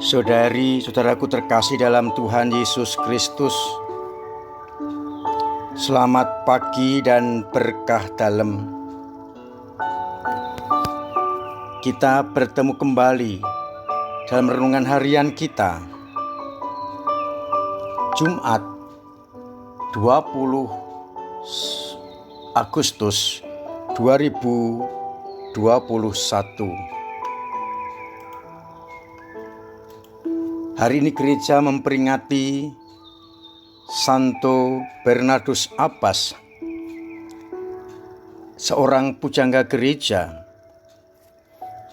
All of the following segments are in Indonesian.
Saudari-saudaraku terkasih dalam Tuhan Yesus Kristus, selamat pagi dan berkah dalam. Kita bertemu kembali dalam renungan harian kita, Jumat 20 Agustus 2021. Hari ini gereja memperingati Santo Bernardus Abbas, seorang pujangga gereja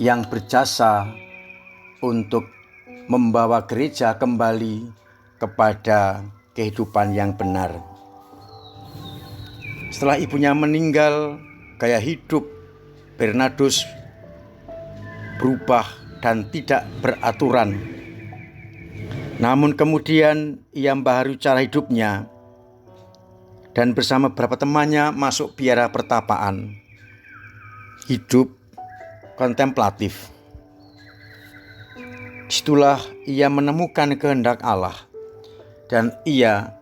yang berjasa untuk membawa gereja kembali kepada kehidupan yang benar. Setelah ibunya meninggal, gaya hidup Bernardus berubah dan tidak beraturan. Namun kemudian ia membaharui cara hidupnya dan bersama beberapa temannya masuk biara pertapaan, hidup kontemplatif. Disitulah ia menemukan kehendak Allah dan ia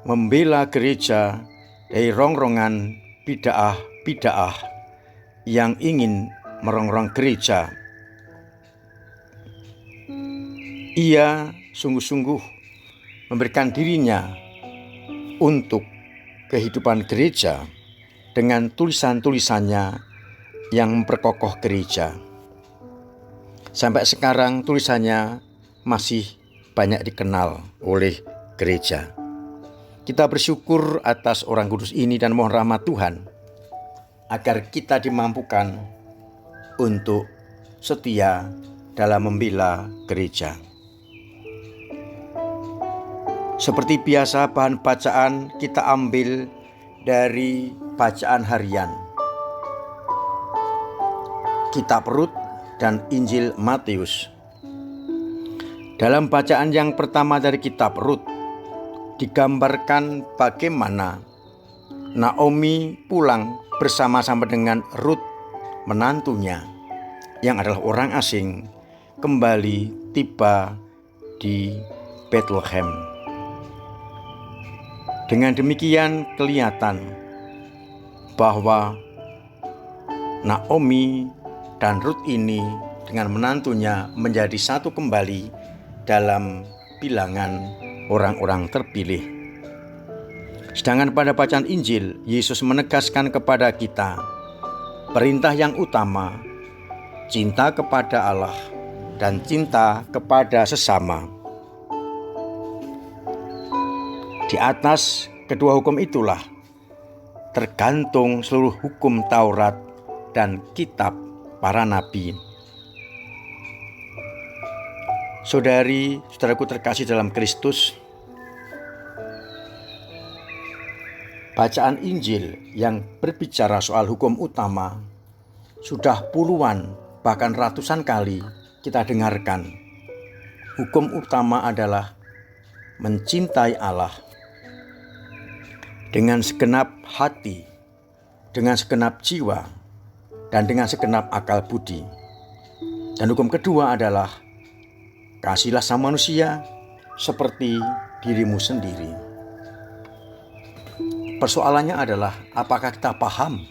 membela gereja dari rongrongan bid'ah yang ingin merongrong gereja. Ia sungguh-sungguh memberikan dirinya untuk kehidupan gereja dengan tulisan-tulisannya yang memperkokoh gereja. Sampai sekarang tulisannya masih banyak dikenal oleh gereja. Kita bersyukur atas orang kudus ini dan mohon rahmat Tuhan agar kita dimampukan untuk setia dalam membela gereja. Seperti biasa, bahan bacaan kita ambil dari bacaan harian, Kitab Rut dan Injil Matius. Dalam bacaan yang pertama dari Kitab Rut, digambarkan bagaimana Naomi pulang bersama-sama dengan Rut, menantunya, yang adalah orang asing, kembali tiba di Bethlehem. Dengan demikian kelihatan bahwa Naomi dan Rut ini dengan menantunya menjadi satu kembali dalam bilangan orang-orang terpilih. Sedangkan pada bacaan Injil, Yesus menegaskan kepada kita perintah yang utama, cinta kepada Allah dan cinta kepada sesama. Di atas kedua hukum itulah tergantung seluruh hukum Taurat dan kitab para nabi. Saudari-saudaraku terkasih dalam Kristus, bacaan Injil yang berbicara soal hukum utama sudah puluhan bahkan ratusan kali kita dengarkan. Hukum utama adalah mencintai Allah dengan segenap hati, dengan segenap jiwa, dan dengan segenap akal budi. Dan hukum kedua adalah kasihlah sama manusia seperti dirimu sendiri. Persoalannya adalah apakah kita paham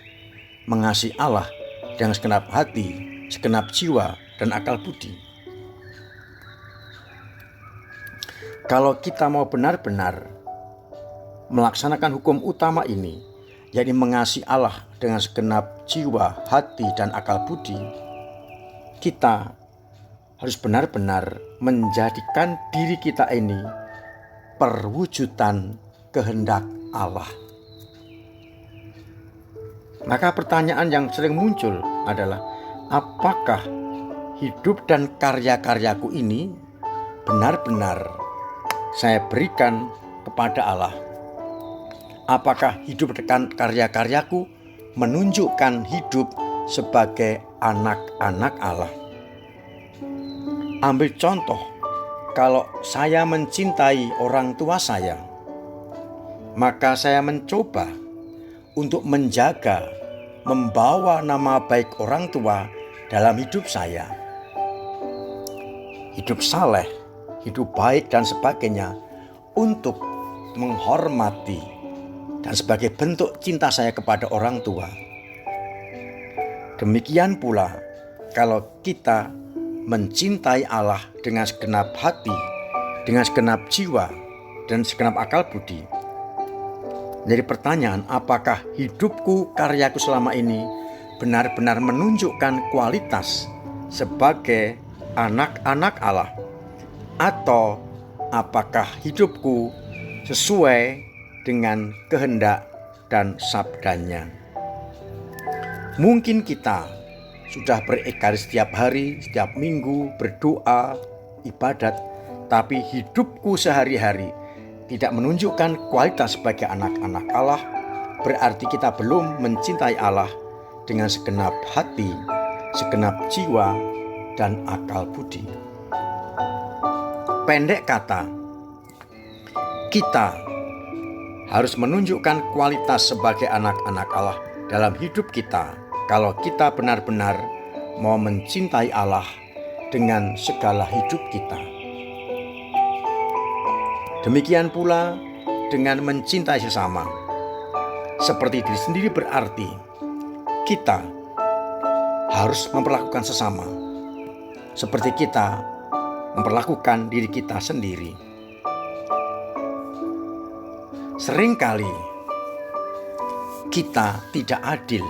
mengasihi Allah dengan segenap hati, segenap jiwa, dan akal budi. Kalau kita mau benar-benar melaksanakan hukum utama ini, yakni mengasihi Allah dengan segenap jiwa, hati, dan akal budi, kita harus benar-benar menjadikan diri kita ini perwujudan kehendak Allah. Maka pertanyaan yang sering muncul adalah, apakah hidup dan karya-karyaku ini benar-benar saya berikan kepada Allah? Apakah hidup dan karya-karyaku menunjukkan hidup sebagai anak-anak Allah? Ambil contoh, kalau saya mencintai orang tua saya, maka saya mencoba untuk menjaga, membawa nama baik orang tua dalam hidup saya. hidup saleh, hidup baik dan sebagainya untuk menghormati dan sebagai bentuk cinta saya kepada orang tua. Demikian pula kalau kita mencintai Allah dengan segenap hati, dengan segenap jiwa, dan segenap akal budi. Jadi pertanyaan, apakah hidupku, karyaku selama ini benar-benar menunjukkan kualitas sebagai anak-anak Allah, atau apakah hidupku sesuai dengan kehendak dan sabdanya? Mungkin kita sudah berikrar setiap hari, setiap minggu, berdoa, ibadat, tapi hidupku sehari-hari tidak menunjukkan kualitas sebagai anak-anak Allah, berarti kita belum mencintai Allah dengan segenap hati, segenap jiwa, dan akal budi. Pendek kata, kita harus menunjukkan kualitas sebagai anak-anak Allah dalam hidup kita kalau kita benar-benar mau mencintai Allah dengan segala hidup kita. Demikian pula dengan mencintai sesama. Seperti diri sendiri berarti kita harus memperlakukan sesama seperti kita memperlakukan diri kita sendiri. Seringkali kita tidak adil.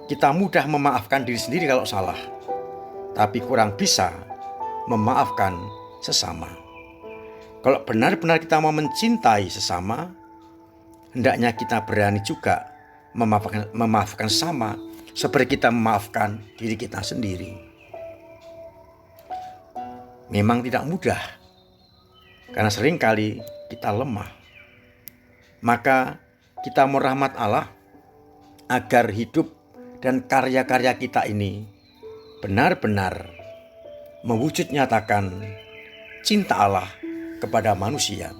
Kita mudah memaafkan diri sendiri kalau salah, tapi kurang bisa memaafkan sesama. Kalau benar-benar kita mau mencintai sesama, hendaknya kita berani juga memaafkan sesama seperti kita memaafkan diri kita sendiri. Memang tidak mudah, karena seringkali kita lemah. Maka kita mohon rahmat Allah agar hidup dan karya-karya kita ini benar-benar mewujud nyatakan cinta Allah kepada manusia.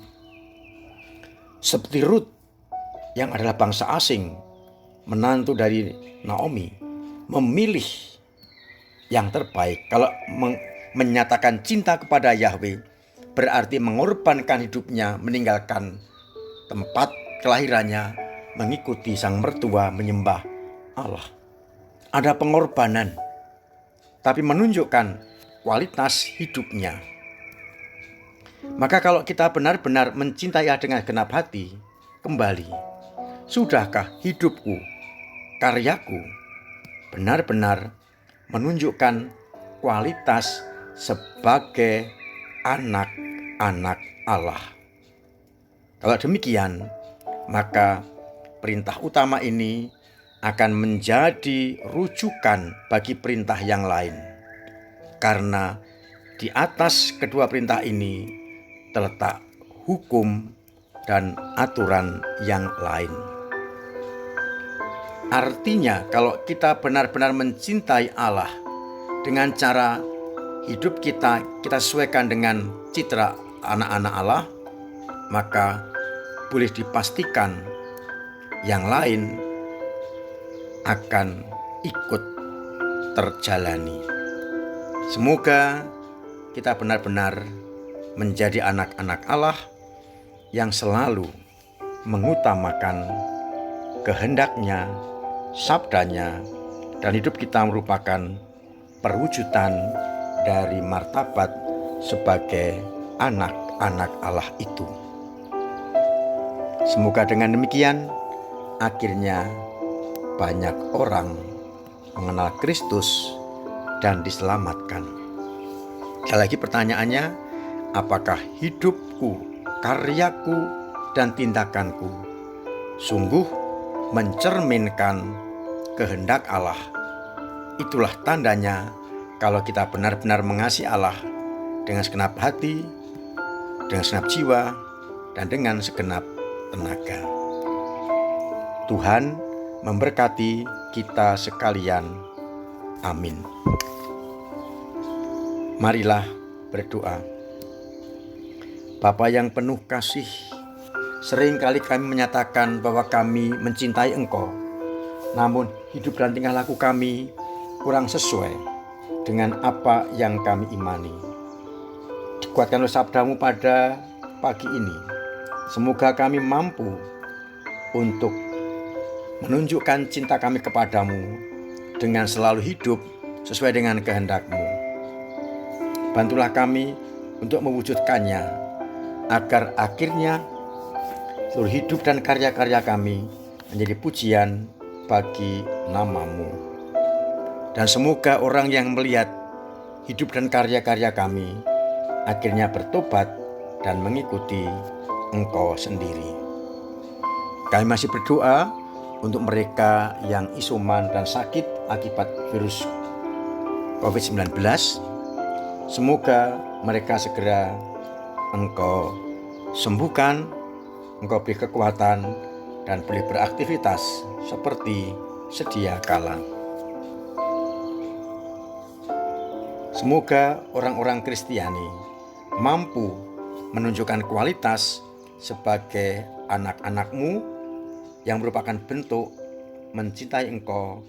Seperti Rut yang adalah bangsa asing, menantu dari Naomi, memilih yang terbaik. Kalau menyatakan cinta kepada Yahweh, berarti mengorbankan hidupnya, meninggalkan tempat kelahirannya, mengikuti sang mertua menyembah Allah. Ada pengorbanan, tapi menunjukkan kualitas hidupnya. Maka kalau kita benar-benar mencintai Allah dengan genap hati, kembali, sudahkah hidupku, karyaku benar-benar menunjukkan kualitas sebagai anak-anak Allah? Kalau demikian, maka perintah utama ini akan menjadi rujukan bagi perintah yang lain. Karena di atas kedua perintah ini terletak hukum dan aturan yang lain. Artinya kalau kita benar-benar mencintai Allah dengan cara hidup kita sesuaikan dengan citra anak-anak Allah, maka boleh dipastikan yang lain akan ikut terjalani. Semoga kita benar-benar menjadi anak-anak Allah yang selalu mengutamakan kehendaknya, sabdanya, dan hidup kita merupakan perwujudan dari martabat sebagai anak-anak Allah itu. Semoga dengan demikian akhirnya banyak orang mengenal Kristus dan diselamatkan. Sekali lagi pertanyaannya, apakah hidupku, karyaku, dan tindakanku sungguh mencerminkan kehendak Allah? Itulah tandanya kalau kita benar-benar mengasihi Allah dengan segenap hati, dengan segenap jiwa, dan dengan segenap tenaga. Tuhan memberkati kita sekalian. Amin. Marilah berdoa. Bapa yang penuh kasih, seringkali kami menyatakan bahwa kami mencintai Engkau, namun hidup dan tingkah laku kami kurang sesuai. dengan apa yang kami imani. Dikuatkan oleh sabdamu pada pagi ini. Semoga kami mampu untuk menunjukkan cinta kami kepadamu dengan selalu hidup sesuai dengan kehendak-Mu. Bantulah kami untuk mewujudkannya, agar akhirnya seluruh hidup dan karya-karya kami menjadi pujian bagi nama-Mu. Dan semoga orang yang melihat hidup dan karya-karya kami akhirnya bertobat dan mengikuti Engkau sendiri. Kami masih berdoa untuk mereka yang isoman dan sakit akibat virus COVID-19. Semoga mereka segera Engkau sembuhkan, Engkau beri kekuatan dan boleh beraktivitas seperti sedia kala. Semoga orang-orang Kristiani mampu menunjukkan kualitas sebagai anak-anak-Mu yang merupakan bentuk mencintai Engkau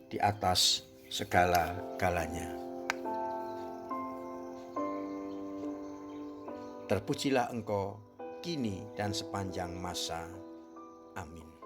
di atas segala-galanya. Terpujilah Engkau kini dan sepanjang masa. Amin.